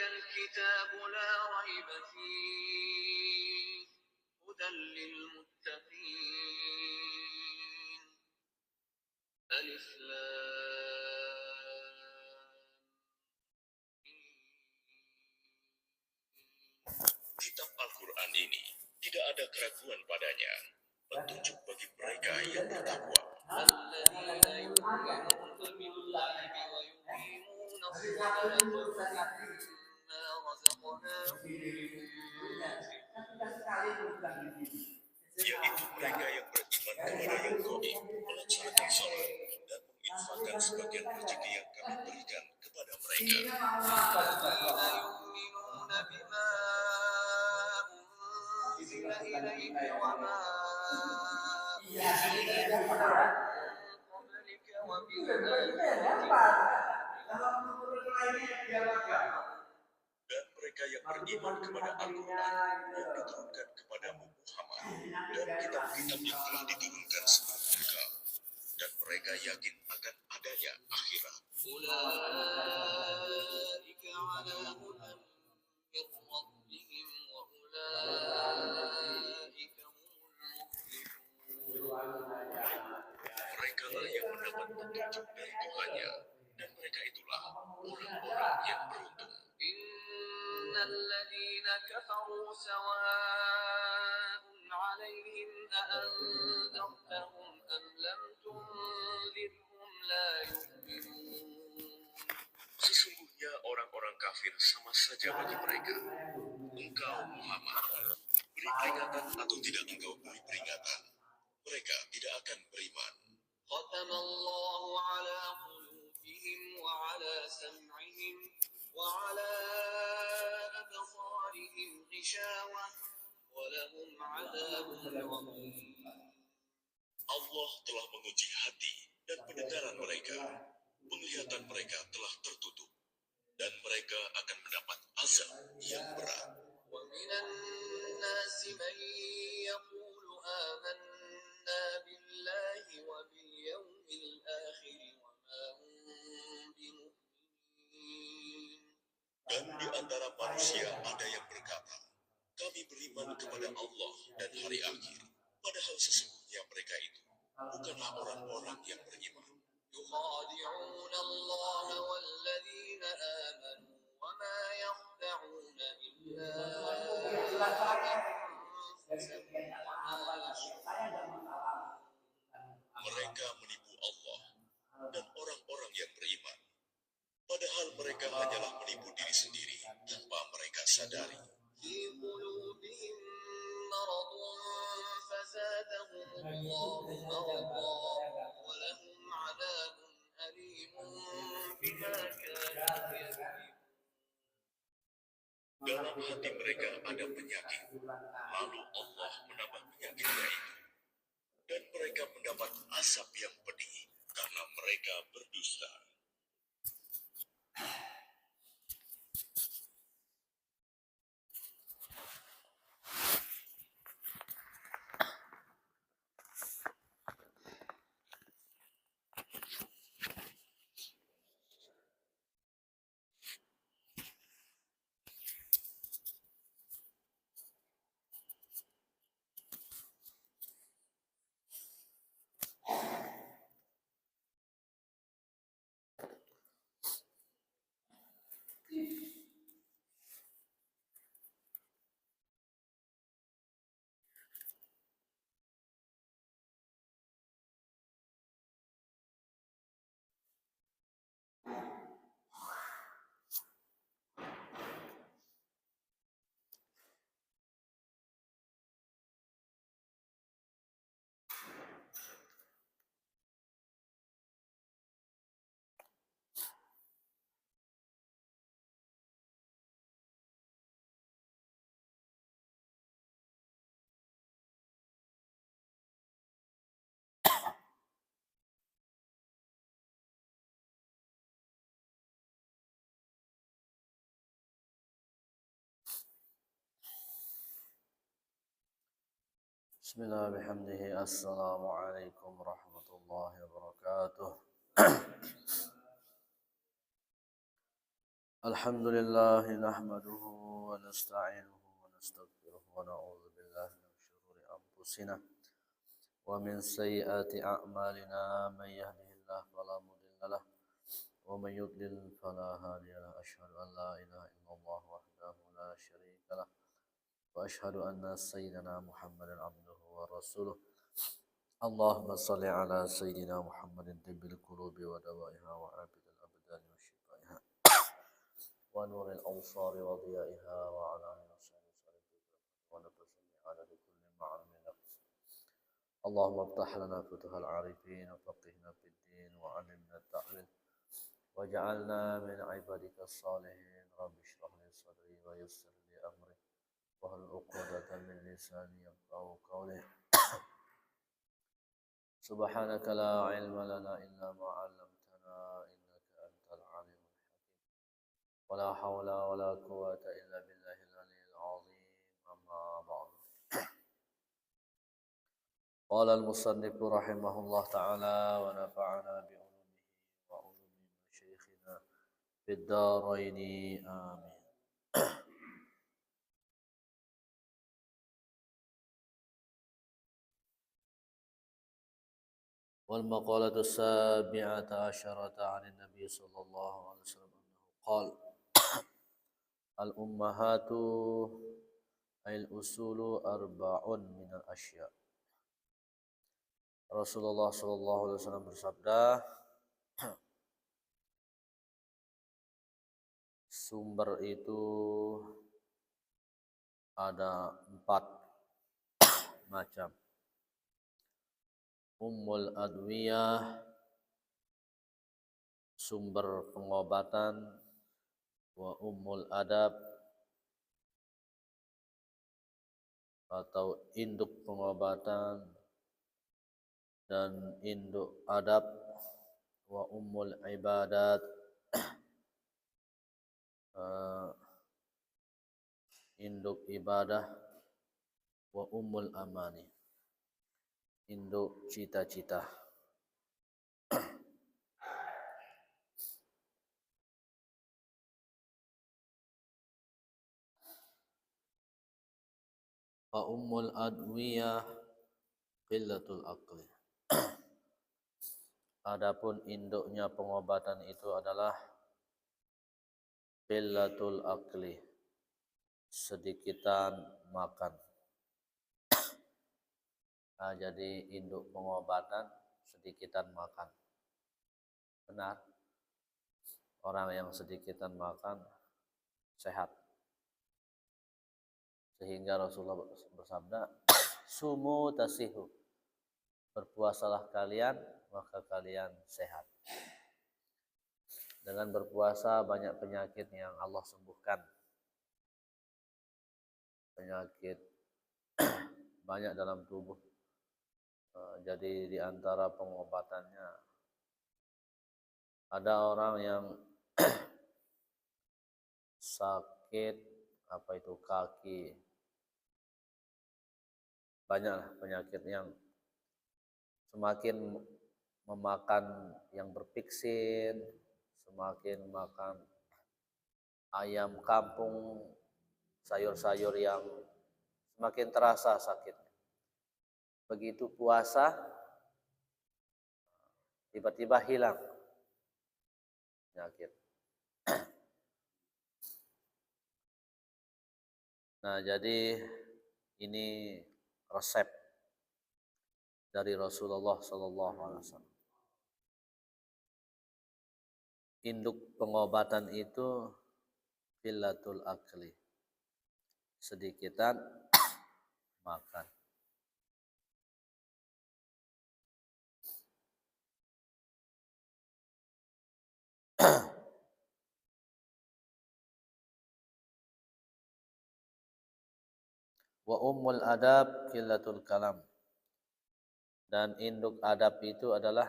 الكتاب لا ريب فيه هدى للمتقين ألف Kitab Al-Quran ini tidak ada keraguan padanya, petunjuk bagi mereka yang bertakwa. الذين يؤمنون بالغيب ويقيمون الصلاة ومما رزقناهم Yaitu mereka yang beriman kepada yang gaib, melaksanakan salat, dan menginfakkan sebagian rezeki yang kami berikan kepada mereka. يؤمنون بما أنزل إليك وما أنزل من قبلك Dan mereka yang beriman kepada Al-Quran yang diturunkan kepadamu Muhammad dan kitab-kitab yang telah diturunkan sebelum engkau, dan mereka yakin akan adanya akhirat. أولئك على هدى من ربهم وأولئك هم المفلحون. Mereka lah yang mendapat petunjuk dari Tuhannya, dan mereka itulah orang-orang yang beruntung. إن الذين كفروا سواء عليهم أأنذرتهم أم لم تنذرهم لا يؤمنون. Sesungguhnya orang-orang kafir sama saja bagi mereka. Engkau Muhammad, beri peringatan atau tidak engkau beri peringatan, mereka tidak akan beriman. ختم الله على قلوبهم وعلى سمعهم وعلى أبصارهم غشاوة ولهم عذاب عظيم. Allah telah menguji hati dan pendengaran mereka. Penglihatan mereka telah tertutup, dan mereka akan mendapat azab yang berat. ومن الناس من يقول آمنا بالله وباليوم الآخر وما هم بمؤمنين. Dan di antara manusia ada yang berkata, kami beriman kepada Allah dan hari akhir, padahal sesungguhnya mereka itu bukanlah orang-orang yang beriman. يخادعون الله والذين آمنوا وما يخدعون إلا أنفسهم وما يشعرون. Mereka menipu Allah dan orang-orang yang beriman, padahal mereka hanyalah menipu diri sendiri tanpa mereka sadari. في قلوبهم مرض فزادهم الله مرضا ولهم عذاب أليم بما كانوا يكذبون. Dalam hati mereka ada penyakit, lalu Allah menambah penyakitnya itu, dan mereka mendapat azab yang pedih karena mereka berdusta. Bismillah bihamdihi. Assalamualaikum warahmatullahi wabarakatuh. الحمد لله نحمده ونستعينه ونستغفره ونعوذ بالله من شرور أنفسنا ومن سيئات أعمالنا من يهده الله فلا مضل له ومن يضلل فلا هادي له أشهد أن لا إله إلا الله وحده لا شريك له وأشهد أن سيدنا محمدا عبده ورسوله اللهم صل على سيدنا محمد طب القلوب ودوائها وعافية الأبدان وشفائها ونور الأبصار وضيائها وعلى آله وصحبه ونفس على كل معلم نفس اللهم افتح لنا فتوح العارفين وفقهنا في الدين وعلمنا التأويل واجعلنا من عبادك الصالحين رب اشرح لي صدري ويسر لي أمري واحلل عقدة من لساني يفقهوا قولي سبحانك لا علم لنا إلا ما علمتنا إنك أنت العليم الحكيم ولا حول ولا قوة إلا بالله العلي العظيم أما بعد قال المصنف رحمه الله تعالى ونفعنا بعلومه وعلوم مشايخنا في الدارين آمين. والمقالة السابعة عشرة عن النبي صلى الله عليه وسلم أنه قال الأمهات أي الأصول أربع من الأشياء. Rasulullah Shallallahu Alaihi Wasallam bersabda, sumber itu ada 4 macam. Ummul adwiyah, sumber pengobatan, wa ummul adab atau induk pengobatan dan induk adab, wa ummul ibadat, induk ibadah, wa ummul amani, induk cita-cita. Wa ummul adwiyah qillatul aqli. Adapun induknya pengobatan itu adalah qillatul aqli, sedikitan makan. Nah, jadi induk pengobatan sedikitan makan. Benar. Orang yang sedikitan makan sehat. Sehingga Rasulullah bersabda, sumu tasihu. Berpuasalah kalian, maka kalian sehat. Dengan berpuasa banyak penyakit yang Allah sembuhkan. Penyakit banyak dalam tubuh. Jadi di antara pengobatannya ada orang yang sakit apa itu kaki, banyak penyakit yang semakin memakan yang berpiksin, semakin makan ayam kampung, sayur-sayur yang semakin terasa sakitnya. Begitu puasa, tiba-tiba hilang penyakit. Nah, jadi ini resep dari Rasulullah Sallallahu Alaihi Wasallam. Induk pengobatan itu qillatul akli, sedikitan makan. Wa ummul adab qillatul kalam. Dan induk adab itu adalah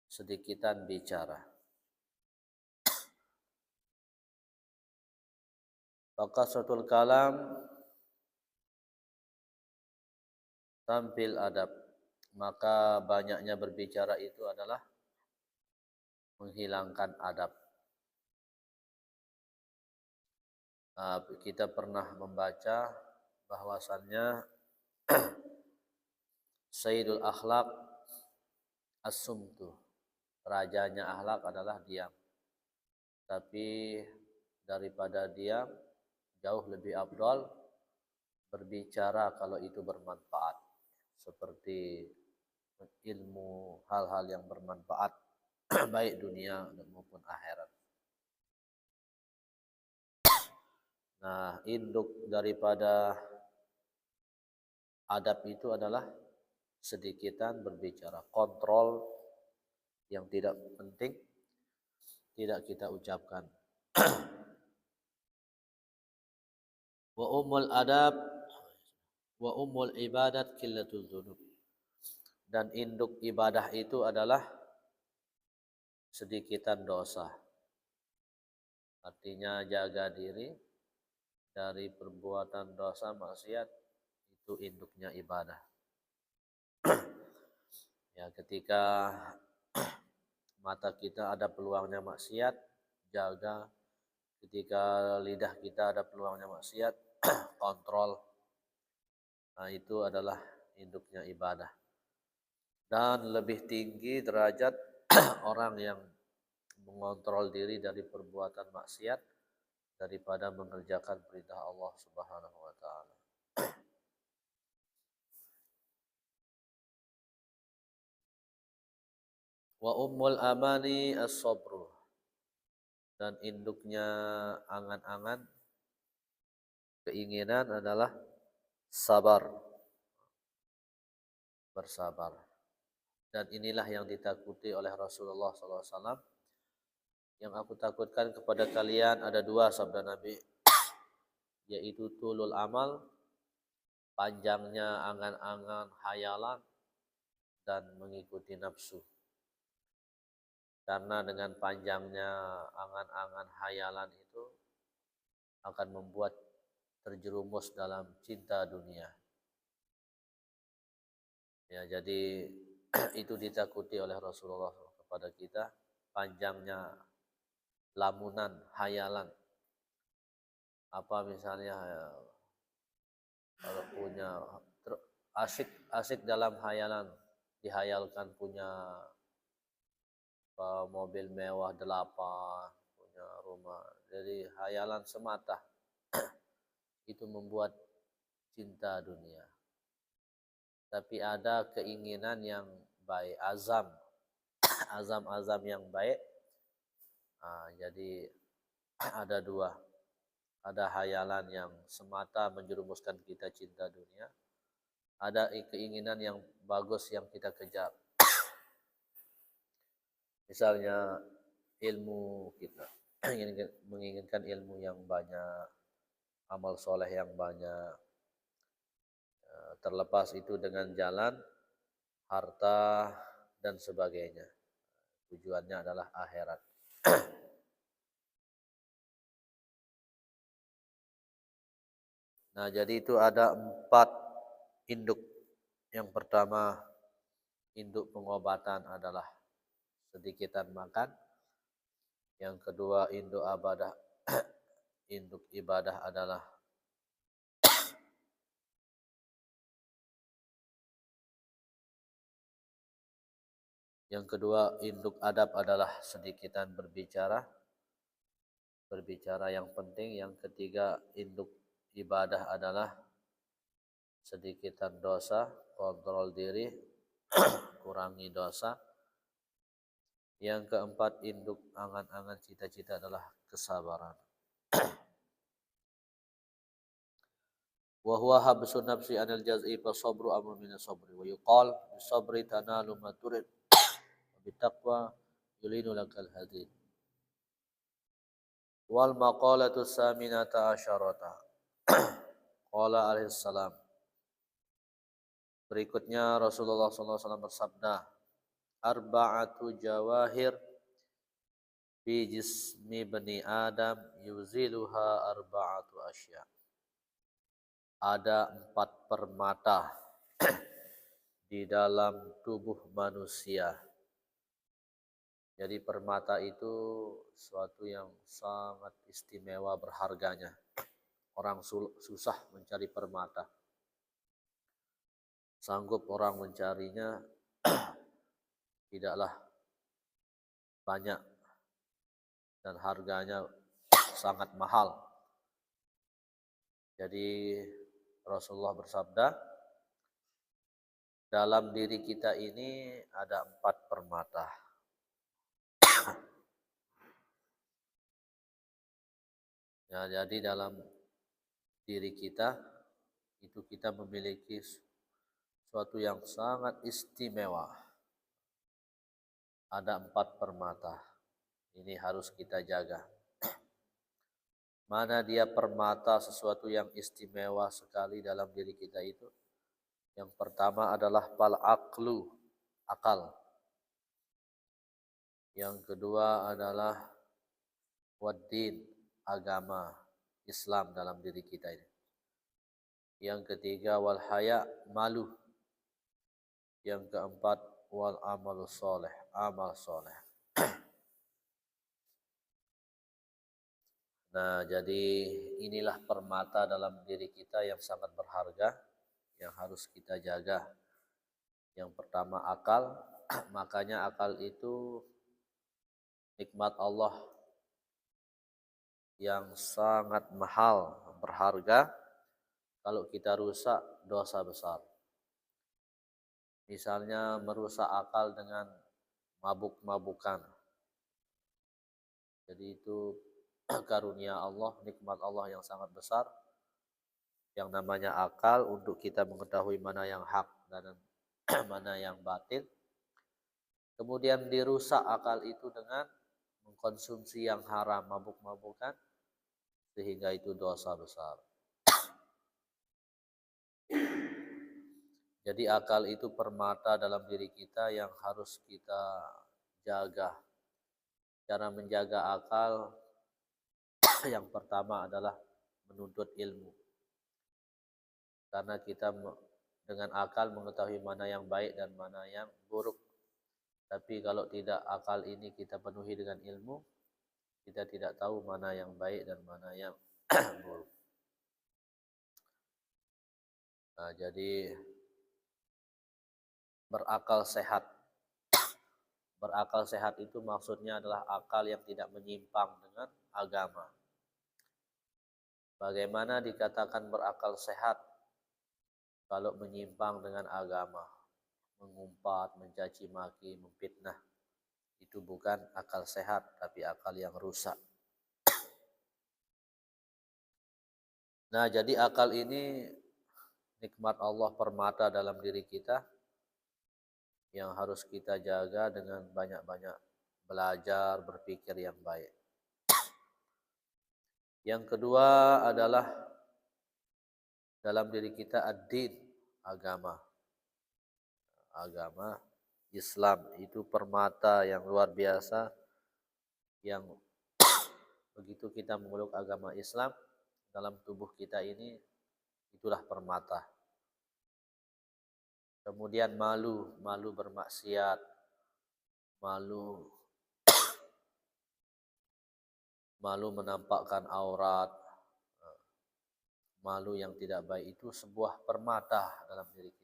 sedikitan bicara. Faqasatul kalam tampil adab. Maka banyaknya berbicara itu adalah menghilangkan adab. kita pernah membaca bahwasannya Sayyidul Akhlaq as-sumtu. Rajanya akhlak adalah diam. Tapi daripada diam jauh lebih afdal berbicara kalau itu bermanfaat. Seperti ilmu, hal-hal yang bermanfaat baik dunia maupun akhirat. Nah, induk daripada adab itu adalah sedikitan berbicara, kontrol yang tidak penting tidak kita ucapkan. Wa umul adab wa umul ibadat qillatul dzunub. Dan induk ibadah itu adalah sedikitan dosa. Artinya jaga diri dari perbuatan dosa maksiat, itu induknya ibadah. Ya, ketika mata kita ada peluangnya maksiat, jaga. Ketika lidah kita ada peluangnya maksiat, kontrol. Nah, itu adalah induknya ibadah. Dan lebih tinggi derajat orang yang mengontrol diri dari perbuatan maksiat daripada mengerjakan perintah Allah Subhanahu wa taala. Wa ummul amani as-sabru. Dan induknya angan-angan, keinginan adalah sabar. Bersabar. Dan inilah yang ditakuti oleh Rasulullah SAW. Yang aku takutkan kepada kalian ada dua, sabda Nabi, yaitu tulul amal, panjangnya angan-angan hayalan, dan mengikuti nafsu. Karena dengan panjangnya angan-angan hayalan itu akan membuat terjerumus dalam cinta dunia. Ya, jadi itu ditakuti oleh Rasulullah kepada kita, panjangnya lamunan hayalan. Apa misalnya kalau punya asik dalam hayalan, dihayalkan punya mobil mewah 8, punya rumah. Jadi hayalan semata itu membuat cinta dunia. Tapi ada keinginan yang baik, azam yang baik. Nah, jadi ada dua. Ada hayalan yang semata menjerumuskan kita cinta dunia. Ada keinginan yang bagus yang kita kejar. Misalnya ilmu kita, menginginkan ilmu yang banyak, amal soleh yang banyak, terlepas itu dengan jalan, harta, dan sebagainya. Tujuannya adalah akhirat. Nah, jadi itu ada 4 induk. Yang pertama, induk pengobatan adalah sedikitan makan. Yang kedua, induk ibadah adalah induk adab adalah sedikitan berbicara yang penting. Yang ketiga, induk ibadah adalah sedikitan dosa, kontrol diri, kurangi dosa. Yang keempat, induk angan-angan cita-cita adalah kesabaran. Wa huwa habsun nafsi anil jaz'i fa sabru amrun min sabri wa yuqal bisabri tanalu ma turid wa bitaqwa yulinu lakal hadid. Wal maqalatu saminata asyarata. Qala alaihi salam. Berikutnya Rasulullah SAW bersabda, arba'atu jawahir fi jismi bani Adam yuziluha arba'atu asya. Ada 4 permata di dalam tubuh manusia Jadi permata itu suatu yang sangat istimewa berharganya. Orang susah mencari permata. Sanggup orang mencarinya tidaklah banyak dan harganya sangat mahal. Jadi Rasulullah bersabda, dalam diri kita ini ada 4 permata. Ya, jadi dalam diri kita itu kita memiliki suatu yang sangat istimewa. Ada 4 permata. Ini harus kita jaga. Mana dia permata sesuatu yang istimewa sekali dalam diri kita itu? Yang pertama adalah aqlu, akal. Yang kedua adalah waddin, agama Islam dalam diri kita ini. Yang ketiga wal haya, malu. Yang keempat wal amal soleh, amal soleh. Nah, jadi inilah permata dalam diri kita yang sangat berharga, yang harus kita jaga. Yang pertama akal, makanya akal itu nikmat Allah yang sangat mahal, berharga. Kalau kita rusak, dosa besar. Misalnya merusak akal dengan mabuk-mabukan. Jadi itu karunia Allah, nikmat Allah yang sangat besar. Yang namanya akal untuk kita mengetahui mana yang hak dan mana yang batil. Kemudian dirusak akal itu dengan mengkonsumsi yang haram, mabuk-mabukan, sehingga itu dosa besar. Jadi akal itu permata dalam diri kita yang harus kita jaga. Cara menjaga akal yang pertama adalah menuntut ilmu. Karena kita dengan akal mengetahui mana yang baik dan mana yang buruk. Tapi kalau tidak akal ini kita penuhi dengan ilmu, kita tidak tahu mana yang baik dan mana yang buruk. Nah, jadi berakal sehat. Berakal sehat itu maksudnya adalah akal yang tidak menyimpang dengan agama. Bagaimana dikatakan berakal sehat kalau menyimpang dengan agama? Mengumpat, mencaci maki, memfitnah. Itu bukan akal sehat, tapi akal yang rusak. Nah, jadi akal ini nikmat Allah, permata dalam diri kita yang harus kita jaga dengan banyak-banyak belajar, berpikir yang baik. Yang kedua adalah dalam diri kita ad-din, agama. Agama Islam itu permata yang luar biasa yang begitu kita memeluk agama Islam dalam tubuh kita ini, itulah permata. Kemudian malu bermaksiat, malu menampakkan aurat, malu yang tidak baik itu sebuah permata dalam diri kita.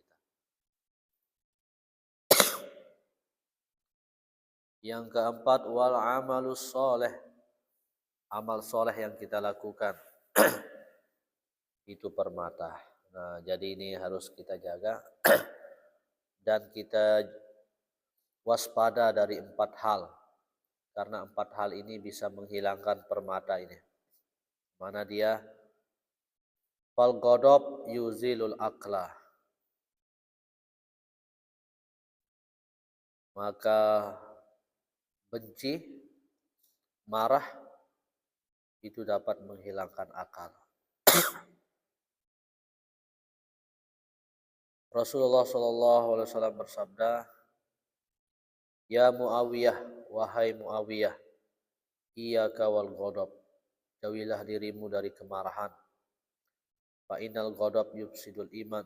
Yang keempat wal amalus soleh, amal soleh yang kita lakukan itu permata. Nah, jadi ini harus kita jaga dan kita waspada dari 4 hal. Karena 4 hal ini bisa menghilangkan permata ini. Mana dia? Fal ghadab yuzilul aqla. Maka benci, marah itu dapat menghilangkan akal. Rasulullah SAW bersabda, ya Muawiyah, wahai Muawiyah, iyyaka wal ghadab, jauhilah dirimu dari kemarahan. Fa innal ghadab yufsidul iman.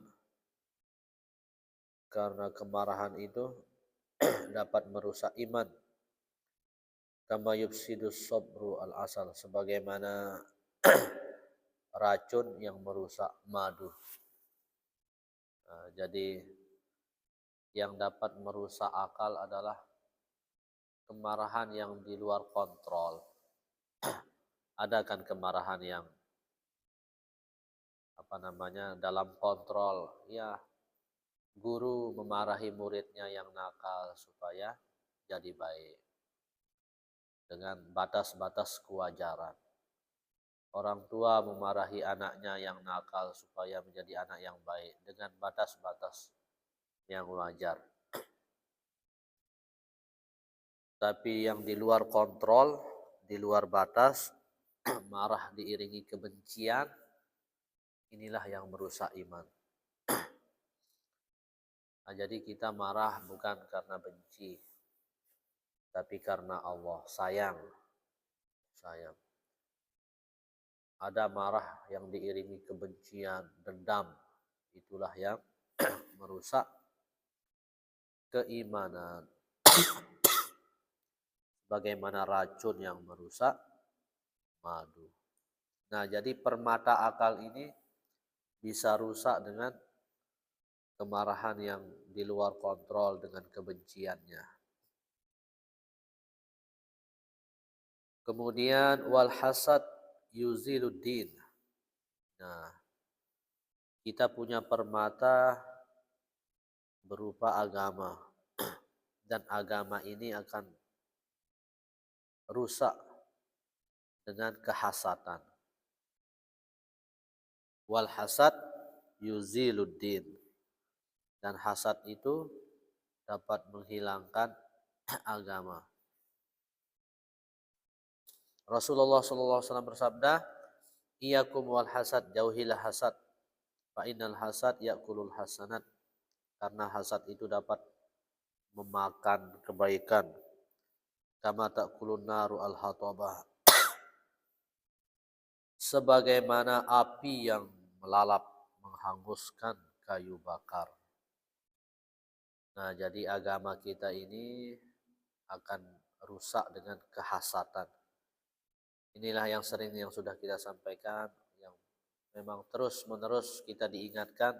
Karena kemarahan itu dapat merusak iman. kama yufsidus sabru al asal, sebagaimana racun yang merusak madu. Jadi yang dapat merusak akal adalah kemarahan yang di luar kontrol. Ada kan kemarahan yang dalam kontrol, ya, guru memarahi muridnya yang nakal supaya jadi baik dengan batas-batas kewajaran. Orang tua memarahi anaknya yang nakal supaya menjadi anak yang baik dengan batas-batas yang wajar. Tapi yang di luar kontrol, di luar batas, marah diiringi kebencian, inilah yang merusak iman. Nah, jadi kita marah bukan karena benci, tapi karena Allah sayang. Ada marah yang diiringi kebencian, dendam, itulah yang merusak keimanan. Bagaimana racun yang merusak madu. Nah, jadi permata akal ini bisa rusak dengan kemarahan yang di luar kontrol, dengan kebenciannya. Kemudian wal hasad yuziluddin. Nah, kita punya permata berupa agama, dan agama ini akan rusak dengan kehasatan. Wal hasad yuziluddin. Dan hasad itu dapat menghilangkan agama. Rasulullah SAW bersabda, "Iyakum wal hasad, jauhilah hasad. Fa innal hasad yakulul hasanat." Karena hasad itu dapat memakan kebaikan. Kama takulun naru al-hatabah. Sebagaimana api yang melalap menghanguskan kayu bakar. Nah, jadi agama kita ini akan rusak dengan kehasatan. Inilah yang sudah kita sampaikan, yang memang terus-menerus kita diingatkan,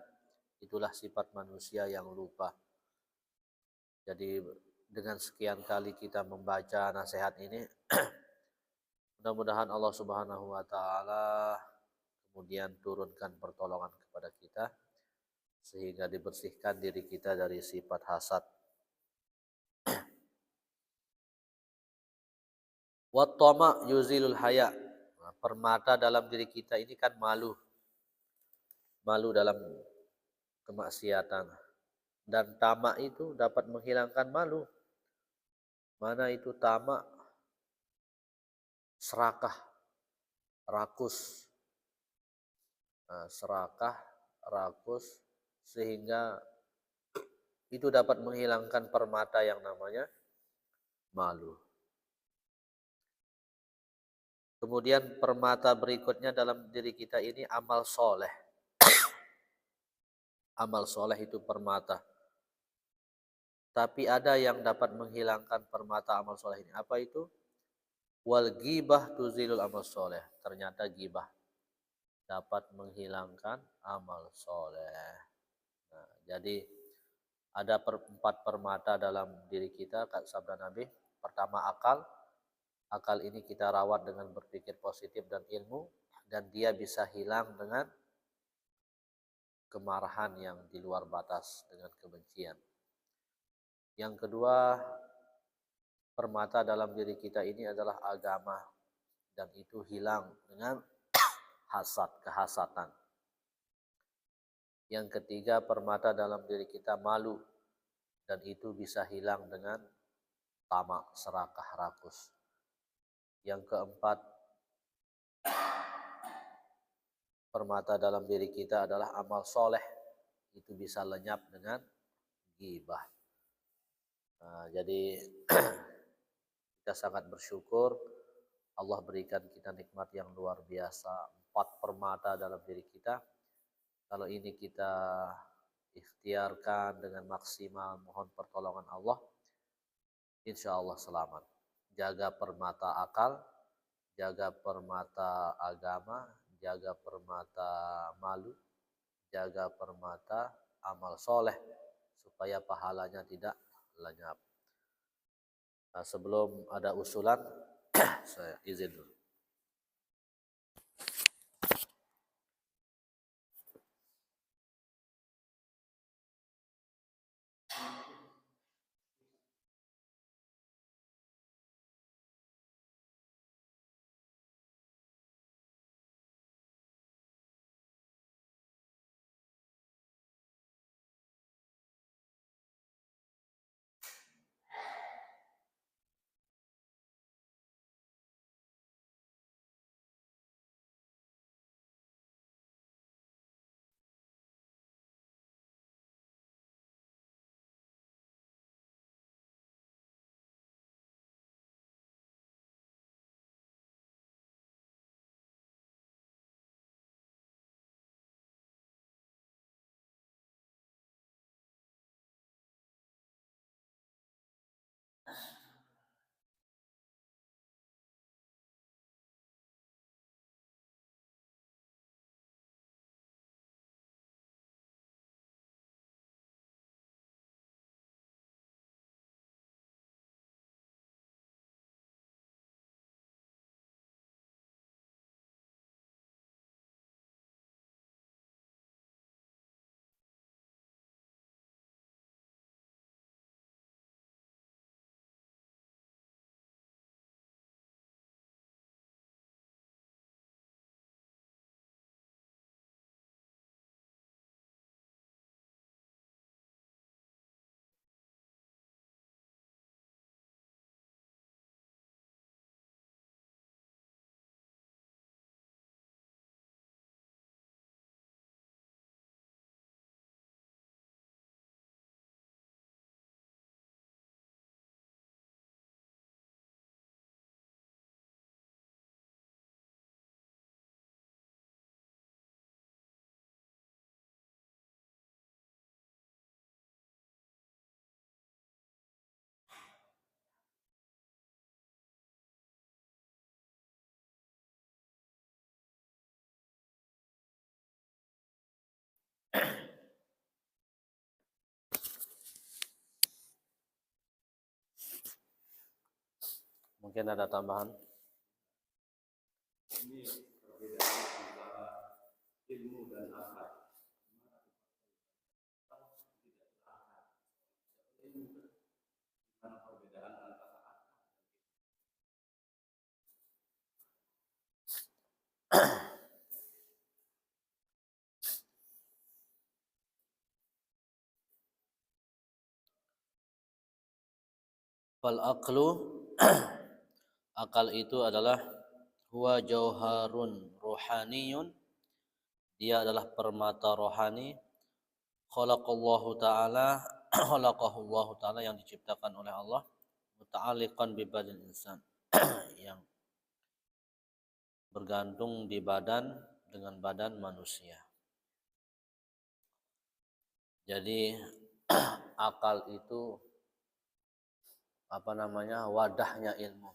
itulah sifat manusia yang lupa. Jadi dengan sekian kali kita membaca nasihat ini, mudah-mudahan Allah Subhanahu wa taala kemudian turunkan pertolongan kepada kita sehingga dibersihkan diri kita dari sifat hasad. Wa tama yuzilul haya. Permata dalam diri kita ini kan malu. Malu dalam kemaksiatan. Dan tamak itu dapat menghilangkan malu. Mana itu tamak? Serakah, rakus. Serakah, rakus, sehingga itu dapat menghilangkan permata yang namanya malu. Kemudian permata berikutnya dalam diri kita ini amal soleh. Amal soleh itu permata. Tapi ada yang dapat menghilangkan permata amal soleh ini. Apa itu? Wal ghibah tuzilul amal soleh. Ternyata ghibah dapat menghilangkan amal soleh. Nah, jadi ada empat permata dalam diri kita, kata sabda Nabi. Pertama akal. Akal ini kita rawat dengan berpikir positif dan ilmu, dan dia bisa hilang dengan kemarahan yang di luar batas, dengan kebencian. Yang kedua, permata dalam diri kita ini adalah agama, dan itu hilang dengan hasad, kehasatan. Yang ketiga, permata dalam diri kita malu, dan itu bisa hilang dengan tamak, serakah, rakus. Yang keempat, permata dalam diri kita adalah amal soleh, itu bisa lenyap dengan ghibah. Nah, jadi kita sangat bersyukur Allah berikan kita nikmat yang luar biasa, 4 permata dalam diri kita. Kalau ini kita ikhtiarkan dengan maksimal, mohon pertolongan Allah, insya Allah selamat. jaga permata akal, jaga permata agama, jaga permata malu, jaga permata amal soleh supaya pahalanya tidak lenyap. Nah, sebelum ada usulan, saya izin dulu. Mungkin ada tambahan? Ini perbedaan antara ilmu dan akal. Mana perbedaan antara akal? Fal aqlu akal itu adalah huwa jauharun rohaniyun, dia adalah permata rohani, khalaqallahu ta'ala khalaqahullahu ta'ala yang diciptakan oleh Allah, muta'alliqan bi badan insan yang bergantung di badan dengan badan manusia. Jadi akal itu wadahnya ilmu,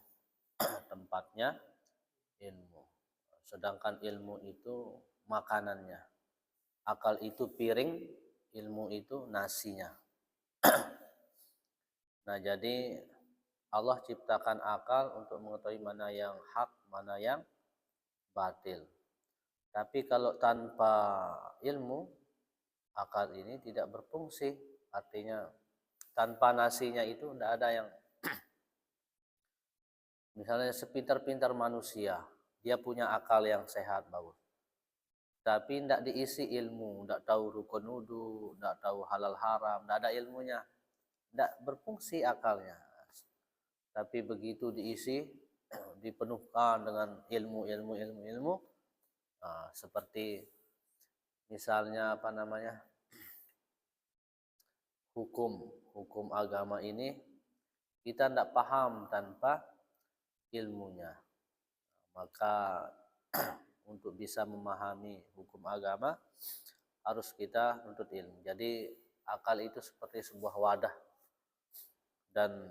tempatnya ilmu. Sedangkan ilmu itu makanannya. Akal itu piring, ilmu itu nasinya. Nah, jadi Allah ciptakan akal untuk mengetahui mana yang hak, mana yang batil. Tapi kalau tanpa ilmu, akal ini tidak berfungsi. Artinya tanpa nasinya itu tidak ada yang misalnya sepintar-pintar manusia, dia punya akal yang sehat, bagus. Tapi tidak diisi ilmu, tidak tahu rukun wudu, tidak tahu halal haram, tidak ada ilmunya, tidak berfungsi akalnya. Tapi begitu diisi, dipenuhkan dengan ilmu, seperti misalnya hukum agama ini kita tidak paham tanpa ilmunya. Maka untuk bisa memahami hukum agama harus kita menuntut ilmu. Jadi akal itu seperti sebuah wadah dan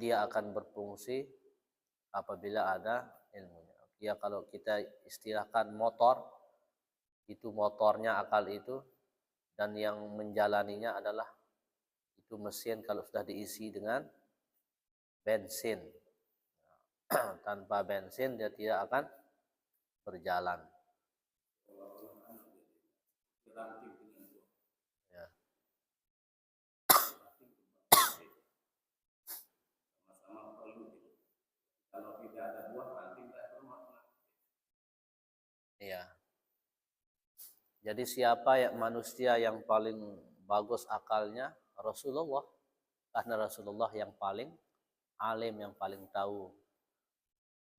dia akan berfungsi apabila ada ilmunya. Ya kalau kita istilahkan motor, itu motornya akal itu, dan yang menjalaninya adalah itu mesin kalau sudah diisi dengan bensin. Tanpa bensin dia tidak akan berjalan. Ya. Sama-sama perlu. Kalau tidak ada buah ranting tidak bermakna. Iya. Jadi siapa yang manusia yang paling bagus akalnya? Rasulullah. Karena Rasulullah yang paling alim, yang paling tahu.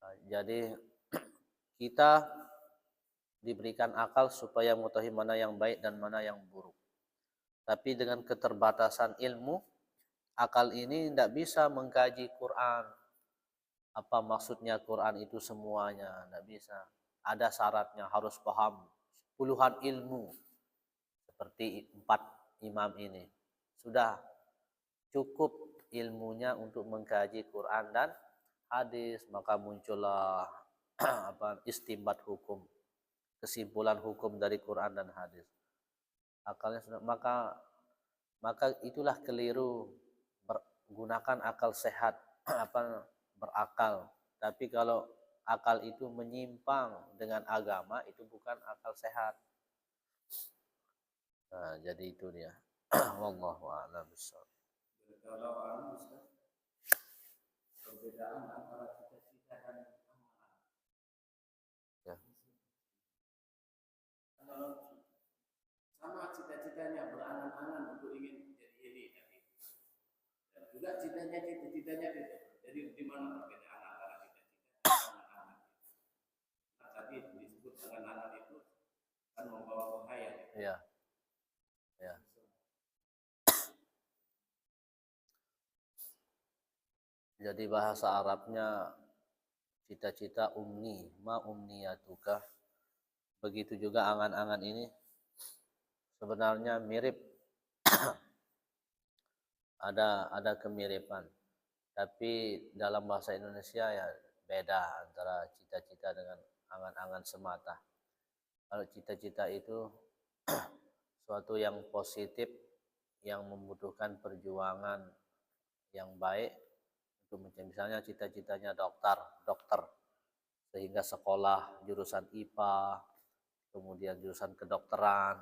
Nah, jadi kita diberikan akal supaya mengetahui mana yang baik dan mana yang buruk. Tapi dengan keterbatasan ilmu, akal ini tidak bisa mengkaji Quran. Apa maksudnya Quran itu semuanya? Tidak bisa. Ada syaratnya, harus paham puluhan ilmu. Seperti 4 imam ini. Sudah cukup ilmunya untuk mengkaji Quran dan hadis, maka muncullah istinbat hukum, kesimpulan hukum dari Quran dan hadis. Akalnya sudah, maka itulah keliru gunakan akal sehat, berakal. Tapi kalau akal itu menyimpang dengan agama, itu bukan akal sehat. Nah, jadi itu dia. Wallahu a'lam bishawab. Kalau perbedaan antara cita-cita dan amalan. Ya. Kalau sama cita-citanya berangan-angan untuk ingin menjadi ini tadi. Dan juga cita-citanya beda. Jadi di mana perbedaan antara cita-cita dan angan-angan? Nah, tadi disebut angan-angan itu kan membawa bahaya. Ya. Ya. Jadi bahasa Arabnya cita-cita umni, ma umniyatuka. Begitu juga angan-angan ini sebenarnya mirip. ada kemiripan. Tapi dalam bahasa Indonesia ya beda antara cita-cita dengan angan-angan semata. Kalau cita-cita itu suatu yang positif, yang membutuhkan perjuangan yang baik. Misalnya cita-citanya dokter, sehingga sekolah jurusan IPA, kemudian jurusan kedokteran,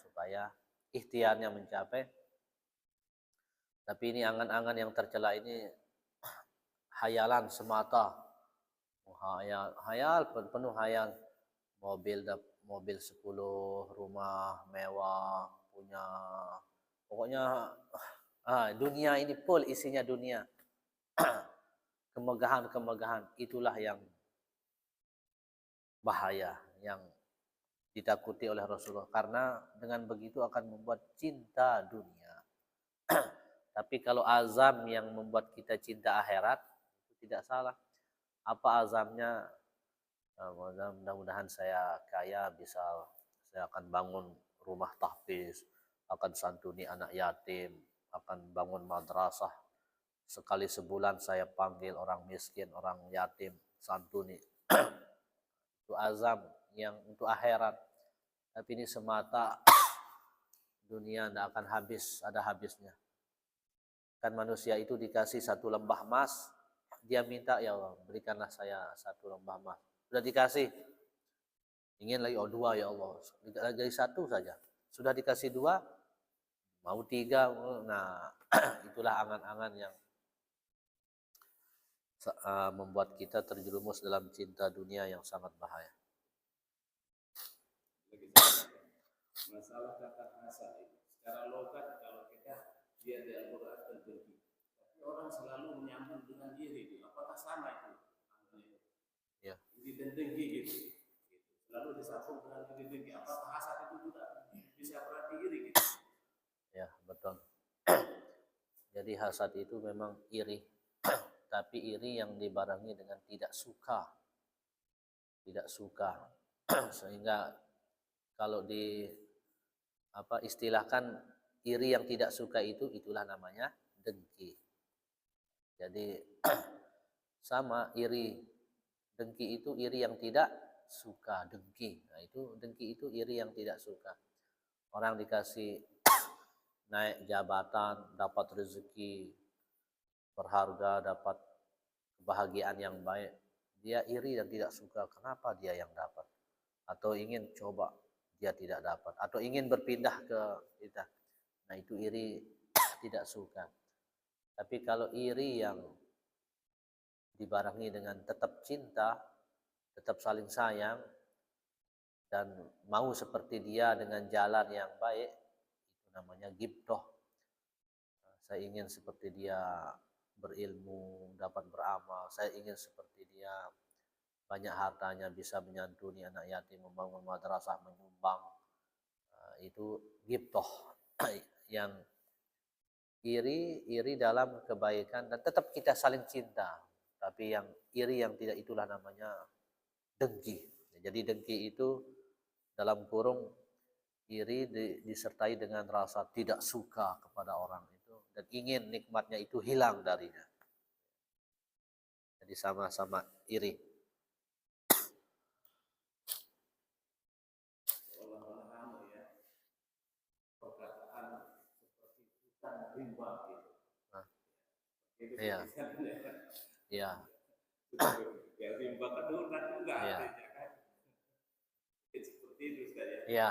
supaya ikhtiarnya mencapai. Tapi ini angan-angan yang tercela ini hayalan semata, hayal penuh hayal, mobil 10, rumah mewah, punya, pokoknya dunia ini full isinya dunia. Kemegahan-kemegahan, itulah yang bahaya, yang ditakuti oleh Rasulullah, karena dengan begitu akan membuat cinta dunia. Tapi kalau azam yang membuat kita cinta akhirat, itu tidak salah. Apa azamnya? Mudah-mudahan saya kaya, saya akan bangun rumah tahfiz, akan santuni anak yatim, akan bangun madrasah. Sekali sebulan saya panggil orang miskin, orang yatim, santuni. Itu azam yang untuk akhirat. Tapi ini semata, dunia tidak akan habis, ada habisnya. Kan manusia itu dikasih 1 lembah emas, dia minta, ya Allah berikanlah saya 1 lembah emas. Sudah dikasih, ingin lagi, 2 ya Allah, lagi 1 saja. Sudah dikasih 2, mau 3. Nah, itulah angan-angan yang membuat kita terjerumus dalam cinta dunia yang sangat bahaya. Masalah kata hasad itu secara logat kalau kita lihat di Al-Quran dan dengki, tapi orang selalu menyambung dengan iri. Apakah sama itu? Ya. Iri dan dengki gitu. Selalu disambung dengan iri dengki. Apakah hasad itu juga bisa berarti iri gitu? Ya, betul. Jadi hasad itu memang iri. Tapi iri yang dibarengi dengan tidak suka. Sehingga kalau istilahkan iri yang tidak suka itulah namanya dengki. Jadi sama iri. Dengki itu iri yang tidak suka, dengki. Nah, itu dengki itu iri yang tidak suka. Orang dikasih naik jabatan, dapat rezeki berharga, dapat kebahagiaan yang baik. Dia iri dan tidak suka. Kenapa dia yang dapat? Atau ingin coba, dia tidak dapat. Atau ingin berpindah ke kita. Nah, itu iri tidak suka. Tapi kalau iri yang dibarengi dengan tetap cinta, tetap saling sayang, dan mau seperti dia dengan jalan yang baik, itu namanya ghibtoh. Saya ingin seperti dia berilmu, dapat beramal. Saya ingin seperti dia banyak hartanya, bisa menyantuni anak yatim, membangun madrasah, menyumbang. Itu ghibtoh. Yang iri dalam kebaikan dan tetap kita saling cinta. Tapi yang iri yang tidak, itulah namanya dengki. Jadi dengki itu dalam kurung iri disertai dengan rasa tidak suka kepada orang itu dan ingin nikmatnya itu hilang darinya. Jadi sama-sama iri. Seolah-olah ya, perkataan seperti hutan rimba gitu. Nah, Itu iya. Iya. Ya rimba kan hutan juga Iya. artinya kan. Seperti itu saya. Iya.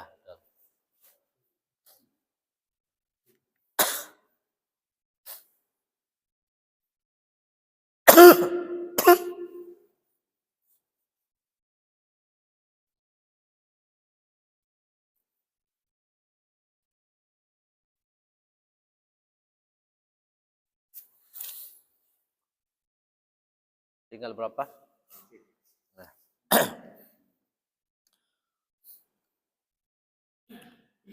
Tinggal berapa? Nah.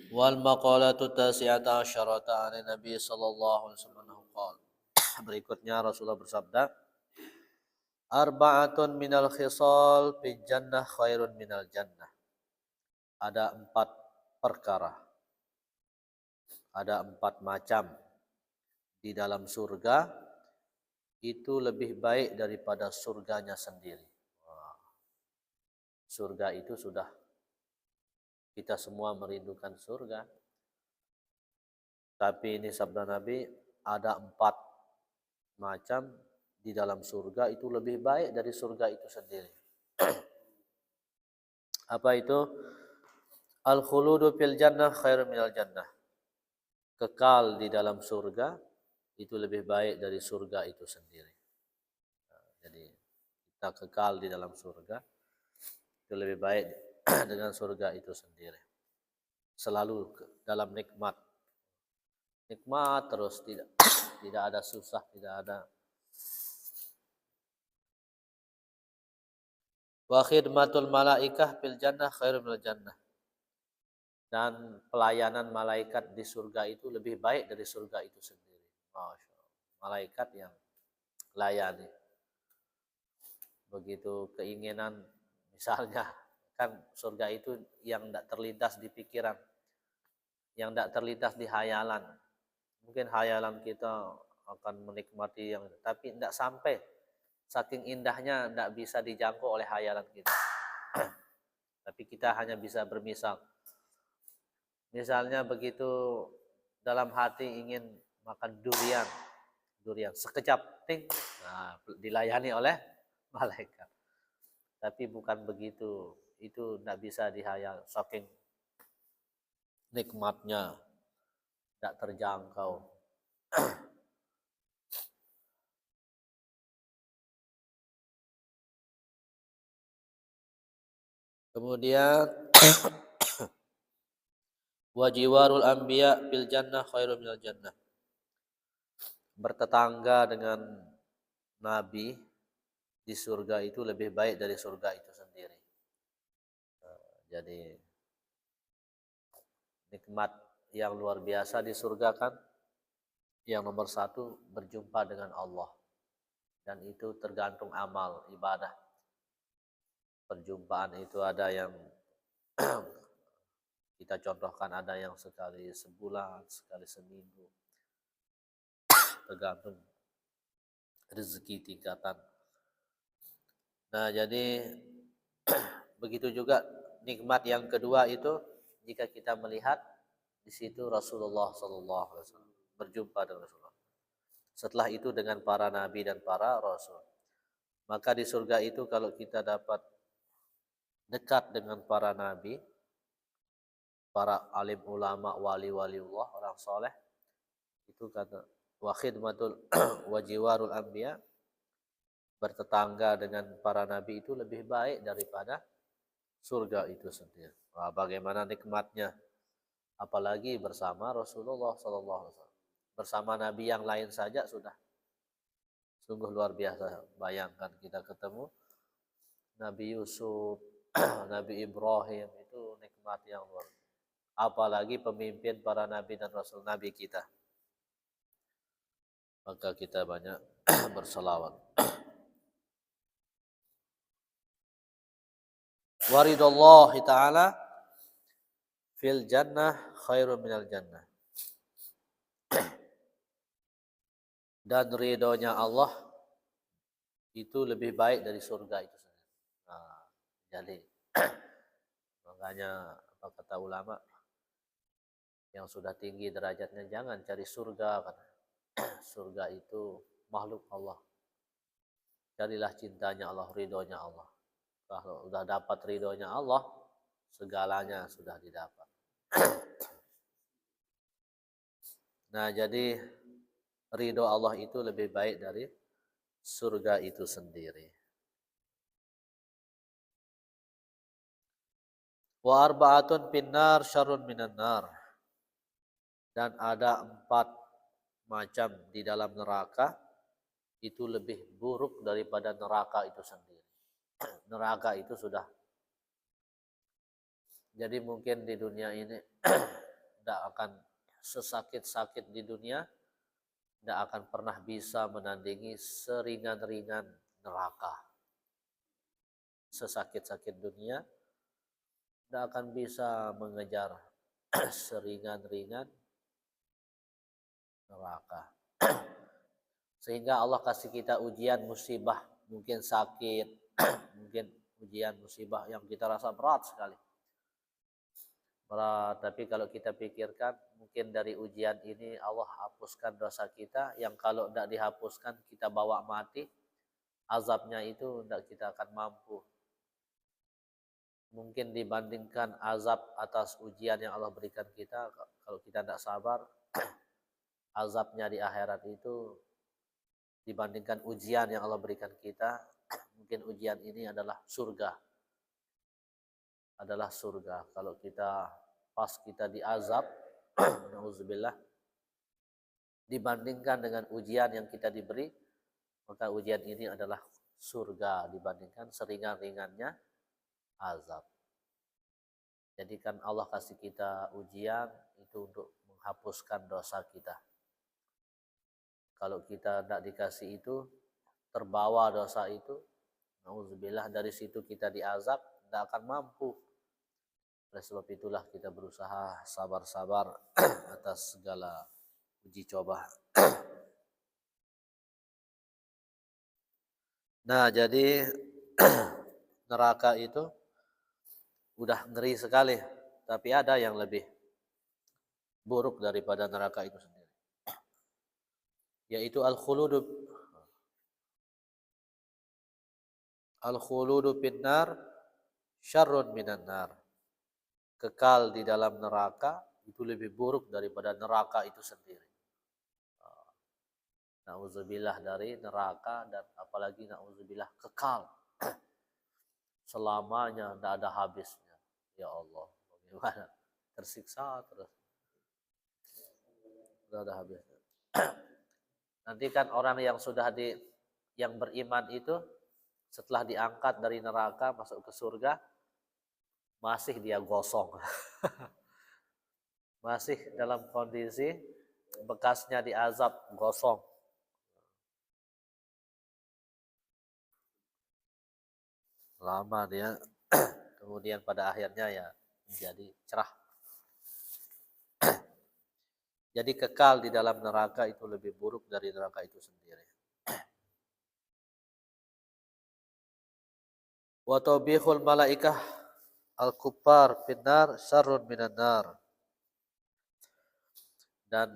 Wal maqalatu tasi'ata asyarata an Nabi sallallahu alaihi wasallam qala. Berikutnya Rasulullah bersabda, arba'atun minal khisal fil jannah khairun minal jannah. Ada 4 perkara. Ada 4 macam di dalam surga itu lebih baik daripada surganya sendiri. Surga itu sudah, kita semua merindukan surga. Tapi ini sabda Nabi, ada 4 macam di dalam surga itu lebih baik dari surga itu sendiri. Apa itu? Al-khuludu fil jannah khairun minal jannah. Kekal di dalam surga itu lebih baik dari surga itu sendiri. Jadi kita kekal di dalam surga itu lebih baik dengan surga itu sendiri. Selalu dalam nikmat. Nikmat terus, tidak ada susah, tidak ada. Wa khidmatul malaikah fil jannah khairun minal jannah. Dan pelayanan malaikat di surga itu lebih baik dari surga itu sendiri. Masya Allah. Malaikat yang layani. Begitu keinginan, misalnya kan surga itu yang tidak terlintas di pikiran, yang tidak terlintas di hayalan. Mungkin hayalan kita akan menikmati yang, tapi tidak sampai, saking indahnya tidak bisa dijangkau oleh hayalan kita. Tapi kita hanya bisa bermisal. Misalnya begitu dalam hati ingin makan durian sekejap ting, nah, dilayani oleh malaikat. Tapi bukan begitu, itu tidak bisa dihayal, saking nikmatnya tidak terjangkau. Kemudian wajiwarul anbiya fil jannah khairun minal jannah. Bertetangga dengan nabi di surga itu lebih baik dari surga itu sendiri. Jadi nikmat yang luar biasa di surga kan, yang nomor 1 berjumpa dengan Allah, dan itu tergantung amal ibadah. Perjumpaan itu ada yang kita contohkan, ada yang sekali sebulan, sekali seminggu, tergantung rezeki tingkatan Nah, jadi begitu juga nikmat yang kedua itu jika kita melihat di situ Rasulullah Sallallahu Alaihi Wasallam berjumpa dengan Rasulullah. Setelah itu dengan para nabi dan para rasul. Maka di surga itu kalau kita dapat dekat dengan para nabi, para alim ulama, wali-waliullah, orang soleh, itu kata wa khidmatul wa jiwarul anbiya, bertetangga dengan para nabi itu lebih baik daripada surga itu sendiri. Wah, bagaimana nikmatnya, apalagi bersama Rasulullah Sallallahu Alaihi Wasallam. Bersama nabi yang lain saja sudah sungguh luar biasa. Bayangkan kita ketemu Nabi Yusuf, Nabi Ibrahim, itu nikmat yang luar biasa. Apalagi pemimpin para nabi dan rasul nabi kita. Maka kita banyak berselawat. Waridallahi ta'ala fil jannah khairun minal jannah. Dan ridhonya Allah itu lebih baik dari surga itu sendiri. Nah, jadi makanya apa kata ulama, yang sudah tinggi derajatnya jangan cari surga, karena surga itu makhluk Allah. Carilah cintanya Allah, ridhonya Allah. Kalau sudah dapat ridhonya Allah, segalanya sudah didapat. Nah, jadi ridho Allah itu lebih baik dari surga itu sendiri. Wa arba'atun finnar syarrun minan nar. Dan ada 4 macam di dalam neraka itu lebih buruk daripada neraka itu sendiri. Neraka itu sudah, jadi mungkin di dunia ini tidak akan sesakit-sakit di dunia, tidak akan pernah bisa menandingi seringan-ringan neraka. Sesakit-sakit dunia tidak akan bisa mengejar seringan-ringan neraka. Sehingga Allah kasih kita ujian musibah, mungkin sakit, mungkin ujian musibah yang kita rasa berat sekali. Berat, tapi kalau kita pikirkan, mungkin dari ujian ini Allah hapuskan dosa kita, yang kalau tidak dihapuskan kita bawa mati, azabnya itu tidak kita akan mampu. Mungkin dibandingkan azab atas ujian yang Allah berikan kita, kalau kita tidak sabar, azabnya di akhirat itu dibandingkan ujian yang Allah berikan kita, mungkin ujian ini adalah surga. Adalah surga. Kalau kita pas kita diazab, nauzubillah, dibandingkan dengan ujian yang kita diberi, maka ujian ini adalah surga dibandingkan seringan-ringannya azab. Jadi kan Allah kasih kita ujian itu untuk menghapuskan dosa kita. Kalau kita tidak dikasih itu, terbawa dosa itu, nauzubillah, dari situ kita diazab, tidak akan mampu. Oleh sebab itulah kita berusaha sabar-sabar atas segala uji coba. Nah, jadi neraka itu udah ngeri sekali, tapi ada yang lebih buruk daripada neraka itu sendiri, yaitu al-khuludu finnar syarrun minan nar. Kekal di dalam neraka itu lebih buruk daripada neraka itu sendiri. Nauzubillah dari neraka, dan apalagi nauzubillah kekal selamanya, tidak ada habisnya. Ya Allah, bagaimana tersiksa terus, tidak ada habisnya. Nanti kan orang yang sudah yang beriman itu setelah diangkat dari neraka masuk ke surga, masih dia gosong. Masih dalam kondisi bekasnya diazab, gosong. Lama dia, kemudian pada akhirnya ya menjadi cerah. Jadi kekal di dalam neraka itu lebih buruk dari neraka itu sendiri. Wa tawbihul malaikah al-kuffar finnar syarrun minan nar. Dan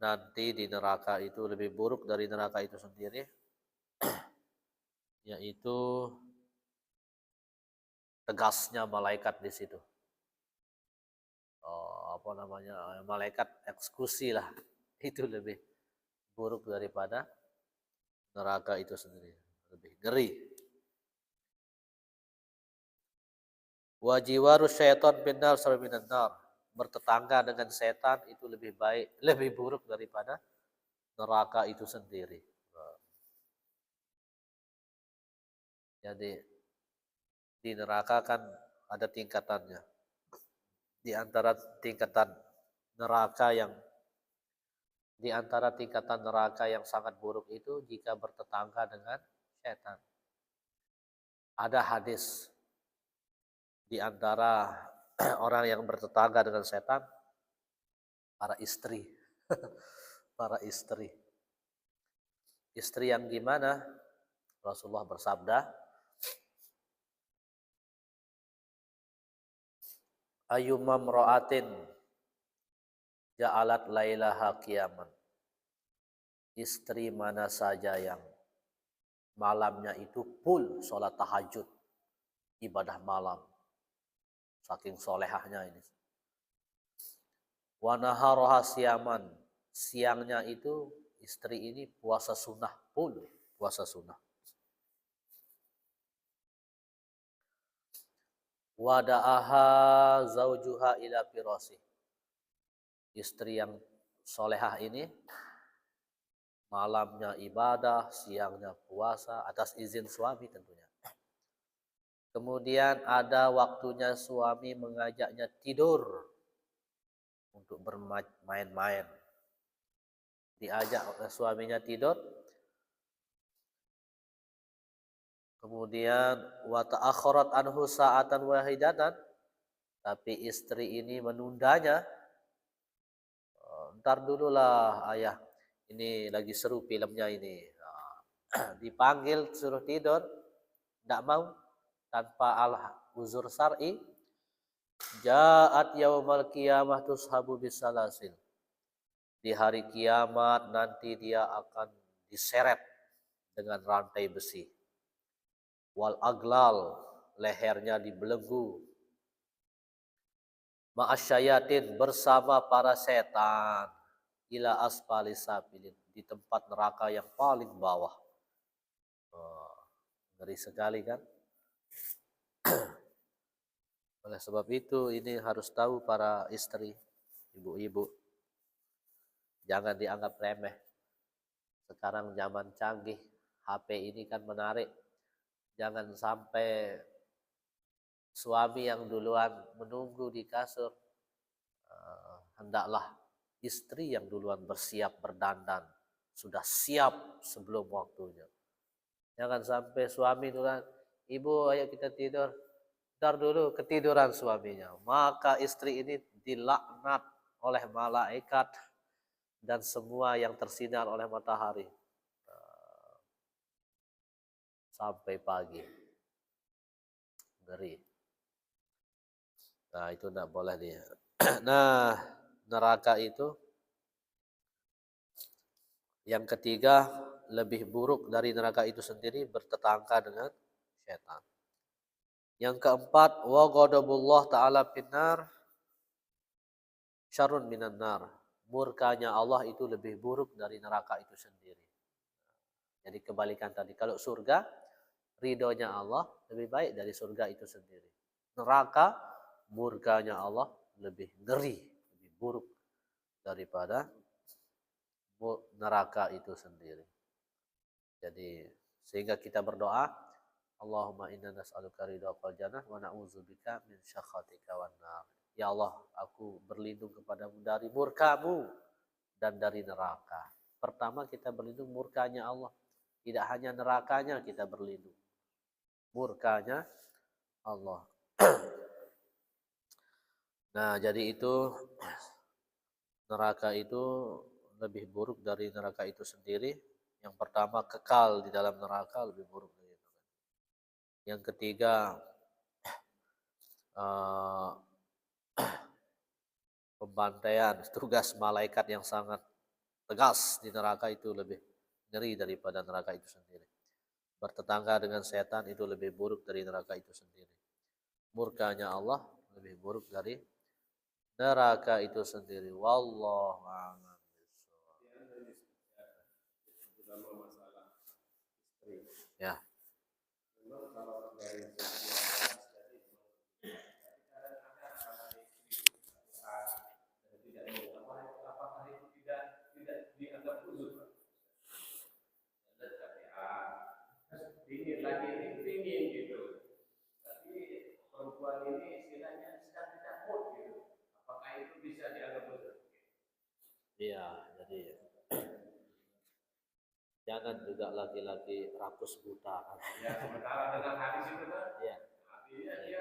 nanti di neraka itu lebih buruk dari neraka itu sendiri, yaitu tegasnya malaikat di situ. Apa namanya, malaikat eksekusi lah. Itu lebih buruk daripada neraka itu sendiri, lebih ngeri. Wa jiwaru syaitan binar sarminan nar. Bertetangga dengan setan itu lebih baik, lebih buruk daripada neraka itu sendiri. Jadi di neraka kan ada tingkatannya. Di antara tingkatan neraka yang sangat buruk itu jika bertetangga dengan setan. Ada hadis di antara orang yang bertetangga dengan setan, para istri. Para istri. Istri yang gimana? Rasulullah bersabda, ayyumma mra'atin ja'alat lailaha qiyaman. Istri mana saja yang malamnya itu full sholat tahajud, ibadah malam, saking solehahnya ini. Wa naharaha siyaman, siangnya itu istri ini puasa sunnah, full puasa sunnah. Wada'aha zaujuha ila firasi. Istri yang solehah ini malamnya ibadah, siangnya puasa atas izin suami tentunya. Kemudian ada waktunya suami mengajaknya tidur untuk bermain-main. Diajak oleh suaminya tidur. Kemudian wa ta'akharat anhu sa'atan wahidatan, tapi istri ini menundanya. Ntar dululah ayah, ini lagi seru filmnya ini. Dipanggil suruh tidur, tidak mau, tanpa uzur syar'i. Ja'at yaumal qiyamah tushabu bisalasil. Di hari kiamat nanti dia akan diseret dengan rantai besi. Wal aglal, lehernya dibelenggu. Ma'asyayatin, bersama para setan. Ila asfali sabilin, di tempat neraka yang paling bawah. Ngeri sekali kan? Oleh sebab itu ini harus tahu para istri, ibu-ibu, jangan dianggap remeh. Sekarang zaman canggih, HP ini kan menarik. Jangan sampai suami yang duluan menunggu di kasur, hendaklah istri yang duluan bersiap berdandan, sudah siap sebelum waktunya. Jangan sampai suami duluan, ibu ayo kita tidur, ntar dulu ketiduran suaminya. Maka istri ini dilaknat oleh malaikat dan semua yang tersinar oleh matahari sampai pagi. Ngeri. Nah itu tidak boleh dia. Nah neraka itu yang ketiga lebih buruk dari neraka itu sendiri, bertetangga dengan setan. Yang keempat, wa ghadabullah ta'ala finnar syarrun minan nar. Murkanya Allah itu lebih buruk dari neraka itu sendiri. Jadi kebalikan tadi, kalau surga ridhonya Allah lebih baik dari surga itu sendiri. Neraka murkanya Allah lebih ngeri, lebih buruk daripada neraka itu sendiri. Jadi sehingga kita berdoa, Allahumma inna nas'aluka ridhaqal jannah wa na'udzubika min syakhatika wan nar. Ya Allah, aku berlindung kepadamu dari murkamu dan dari neraka. Pertama kita berlindung murkanya Allah. Tidak hanya nerakanya kita berlindung, murkanya Allah. Nah, jadi itu neraka itu lebih buruk dari neraka itu sendiri, Yang pertama kekal di dalam neraka lebih buruk dari itu. Yang ketiga pembantaian tugas malaikat yang sangat tegas di neraka itu lebih ngeri daripada neraka itu sendiri. Bertetangga dengan setan itu lebih buruk dari neraka itu sendiri. Murkanya Allah lebih buruk dari neraka itu sendiri. Wallahu a'lam. Terutama masalah istri. Ya. Memang kalau dari sisi asas tadi, kadang ada istri dan tidak mau apakah itu tidak dianggap uzur? Dingin lagi ini dingin gitu. Tapi perempuan ini istilahnya sedang tidak mood gitu. Apakah itu bisa dianggap uzur? Iya, jadi jangan juga laki-laki rakus buta. Ya, sementara dengan hadis itu kan, Iya. artinya dia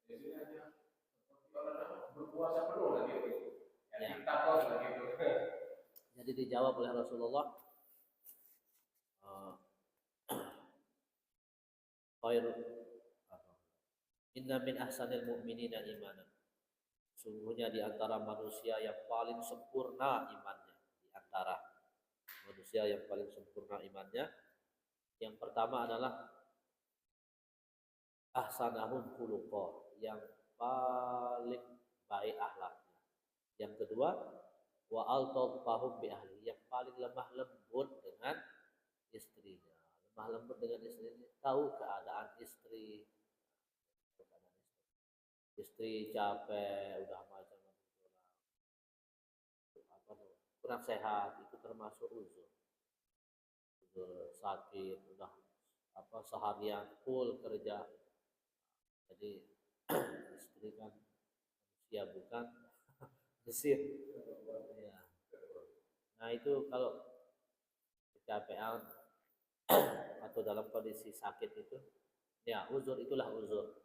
istilahnya berpuasa penuh lagi gitu. Yang diktator lagi gitu. Jadi dijawab oleh Rasulullah, khair inna min ahsanil mu'minina imanan. Sungguhnya di antara manusia yang paling sempurna imannya, di antara manusia yang paling sempurna imannya, yang pertama adalah ahsanahum khuluqa, yang paling baik akhlaknya. Yang kedua, wa altatfahum bi ahli, yang paling lemah lembut dengan istrinya. Lemah lembut dengan istrinya, tahu keadaan istri. Istri capek, udah macam apa kurang sehat, itu termasuk uzur. Uzur sakit, udah apa seharian full kerja. Jadi istri kan manusia bukan mesin. Ya. Nah itu kalau kecapean atau dalam kondisi sakit itu, ya uzur itulah uzur.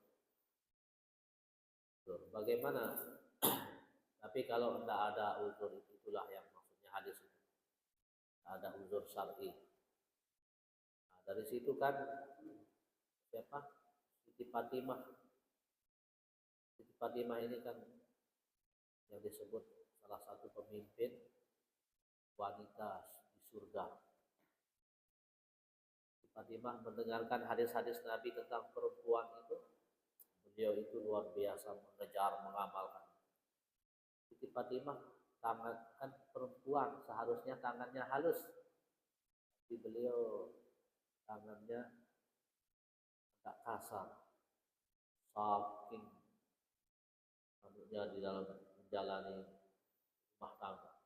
Bagaimana? Tapi kalau tidak ada uzur, itulah yang maksudnya hadis itu. Ada uzur syar'i. Nah, dari situ kan siapa? Siti Fatimah. Siti Fatimah ini kan yang disebut salah satu pemimpin wanita di surga. Siti Fatimah mendengarkan hadis-hadis Nabi tentang perempuan itu, beliau itu luar biasa mengejar, mengamalkan. Siti Fatimah tangan kan perempuan seharusnya tangannya halus, tapi beliau tangannya agak kasar, saking di dalam menjalani rumah tangga,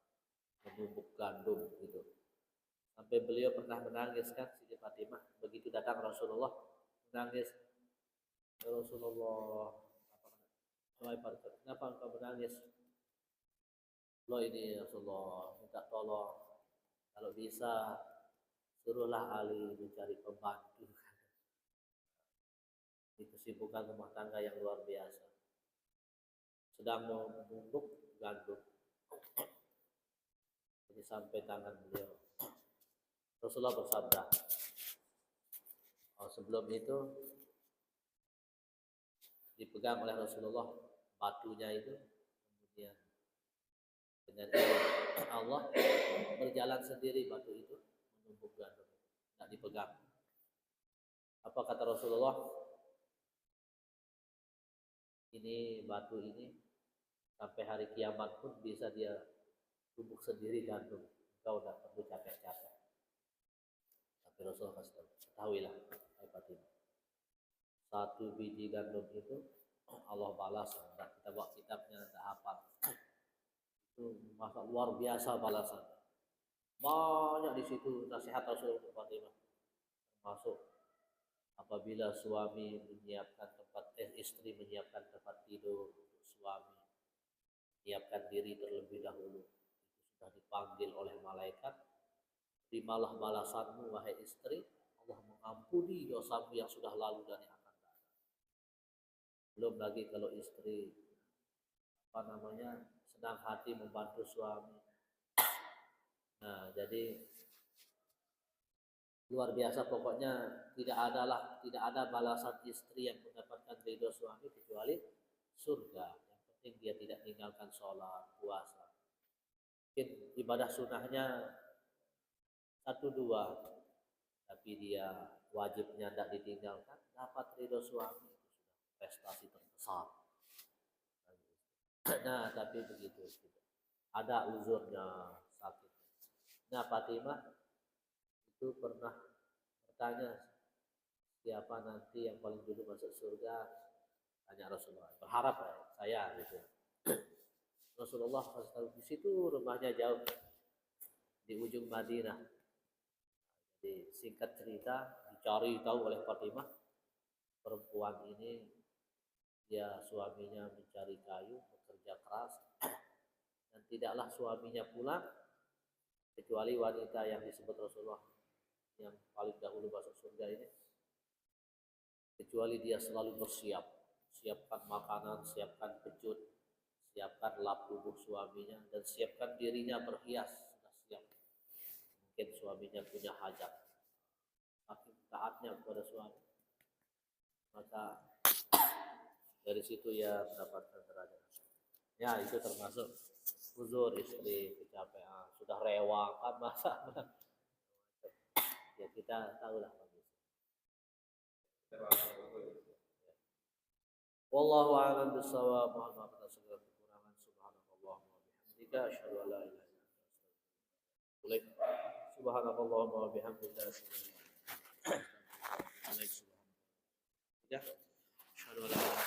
menumbuk gandum gitu. Sampai beliau pernah menangis kan, Siti Fatimah begitu datang Rasulullah menangis. Ya Rasulullah, kenapa engkau menangis? Lo ini Rasulullah minta tolong, kalau bisa suruhlah Ali mencari pembantu. Itu kesibukan rumah tangga yang luar biasa. Sedang menumbuk gandum. Jadi sampai tangan beliau. Rasulullah bersabda, sebelum itu dipegang oleh Rasulullah batunya itu, kemudian dengan Allah berjalan sendiri batu itu menumbuk gandum, tidak dipegang. Apa kata Rasulullah? Ini batu ini sampai hari kiamat pun bisa dia tumbuk sendiri gandum. Kau tidak perlu capek-capek. Tapi Rasulullah kasih tahu, ketahuilah, satu biji gandum itu Allah balas. Kita bawa kitabnya tidak hafal. Itu masa luar biasa balasan. Banyak di situ nasihat Rasul untuk Fatimah. Termasuk apabila suami menyiapkan tempat, istri menyiapkan tempat tidur untuk suami, menyiapkan diri terlebih dahulu, itu sudah dipanggil oleh malaikat. Terimalah balasanmu wahai istri, Allah mengampuni dosamu yang sudah lalu dan yang akan datang. Belum lagi kalau istri senang hati membantu suami. Nah, jadi luar biasa, pokoknya tidak ada balasan istri yang mendapatkan ridho suami kecuali surga. Yang penting dia tidak tinggalkan sholat, puasa. Mungkin ibadah sunnahnya 1-2, tapi dia wajibnya tidak ditinggalkan, dapat ridho suami, itu sudah prestasi terbesar. Nah, tapi begitu, ada uzurnya, sakit. Nah, Fatimah itu pernah bertanya, siapa nanti yang paling dulu masuk surga? Tanya Rasulullah. Berharap saya gitu. Rasulullah SAW di situ rumahnya jauh di ujung Madinah. Jadi singkat cerita, dicari tahu oleh Fatimah, perempuan ini dia suaminya mencari kayu, bekerja keras, dan tidaklah suaminya pulang kecuali wanita yang disebut Rasulullah yang paling dahulu masuk surga ini, kecuali dia selalu bersiap, siapkan makanan, siapkan pecut, siapkan lap tubuh suaminya, dan siapkan dirinya berhias, sudah siap. Mungkin suaminya punya hajat, saking taatnya kepada suami, maka dari situ ya mendapatkan derajat. Ya, itu termasuk uzur istri kecapean, sudah rewang kan masa. Ya kita tahulah kondisi. Wallahu a'lam bishawab. Mohon maaf atas segala kekurangan. Subhanallah wa bihamdika asyhadu an la ilaha illa anta subhanallah wa bihamdika asyhadu an la ilaha illa anta asyhadu an la ilaha illa anta